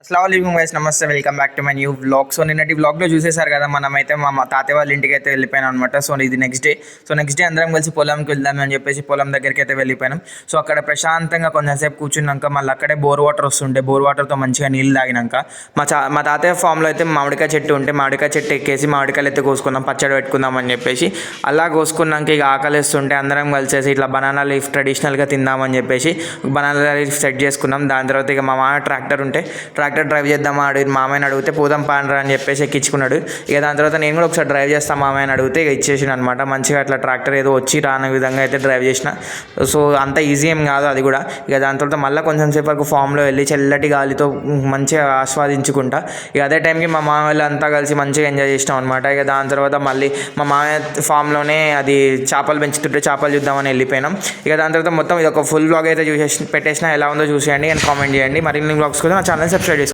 అస్సలాముఅలైకుం guys, నమస్తే, welcome back to my new vlog. So నిన్నటి వ్లాగ్లో చూసేశారు కదా, మనమైతే మా తాతయ్య వాళ్ళ ఇంటికి అయితే వెళ్ళిపోయాను అనమాట. సో ఇది నెక్స్ట్ డే అందరం కలిసి పొలంకి వెళ్దాం అని చెప్పేసి పొలం దగ్గరికి అయితే వెళ్ళిపోయినాం. సో అక్కడ ప్రశాంతంగా కొంచెంసేపు కూర్చున్నాక మళ్ళీ అక్కడే బోర్ వాటర్ వస్తుంటే బోర్ వాటర్తో మంచిగా నీళ్ళు తాగినాక మా తాతయ్య ఫామ్లో అయితే మామిడికాయ చెట్టు ఉంటే మామిడికాయ చెట్టు ఎక్కేసి మామిడికాయలు అయితే కోసుకుందాం, పచ్చడి పెట్టుకుందాం అని చెప్పేసి అలా కోసుకున్నాక ఇక ఆకలిస్తుంటే అందరం కలిసేసి ఇట్లా బనానా లీఫ్ ట్రెడిషనల్గా తిందామని చెప్పేసి బనానా లీఫ్ సెట్ చేసుకున్నాం. దాని తర్వాత ఇక మా మామ ట్రాక్టర్ ఉంటే ట్రాక్టర్ డ్రైవ్ చేద్దామా మామయ్యని అడిగితే పోదాం పానరా అని చెప్పేసి ఎక్కించుకున్నాడు. ఇక దాని తర్వాత నేను కూడా ఒకసారి డ్రైవ్ చేస్తాను మామయ్యని అడిగితే ఇక ఇచ్చేసిన అనమాట. మంచిగా అట్లా ట్రాక్టర్ ఏదో వచ్చి రాని విధంగా అయితే డ్రైవ్ చేసిన. సో అంత ఈజీ ఏం కాదు అది కూడా. ఇక దాని తర్వాత మళ్ళీ కొంచెం సేపు వరకు ఫామ్లో వెళ్ళి చల్లటి గాలితో మంచిగా ఆస్వాదించుకుంటా ఇక అదే టైంకి మా మామయ్యలు అంతా కలిసి మంచిగా ఎంజాయ్ చేసినాం అనమాట. ఇక దాని తర్వాత మళ్ళీ మా మామయ్య ఫామ్లోనే అది చేపలు పెంచుతుంటే చేపలు చూద్దామని వెళ్ళిపోయినాం. ఇక దాని తర్వాత మొత్తం ఇది ఒక ఫుల్ వ్లాగ్ అయితే పెట్టేసిన. ఎలా ఉందో చూసేయండి అండ్ కామెంట్ చేయండి. మరిన్ని వ్లాగ్స్ కూడా నా ఛానల్ సబ్స్క్రైబ్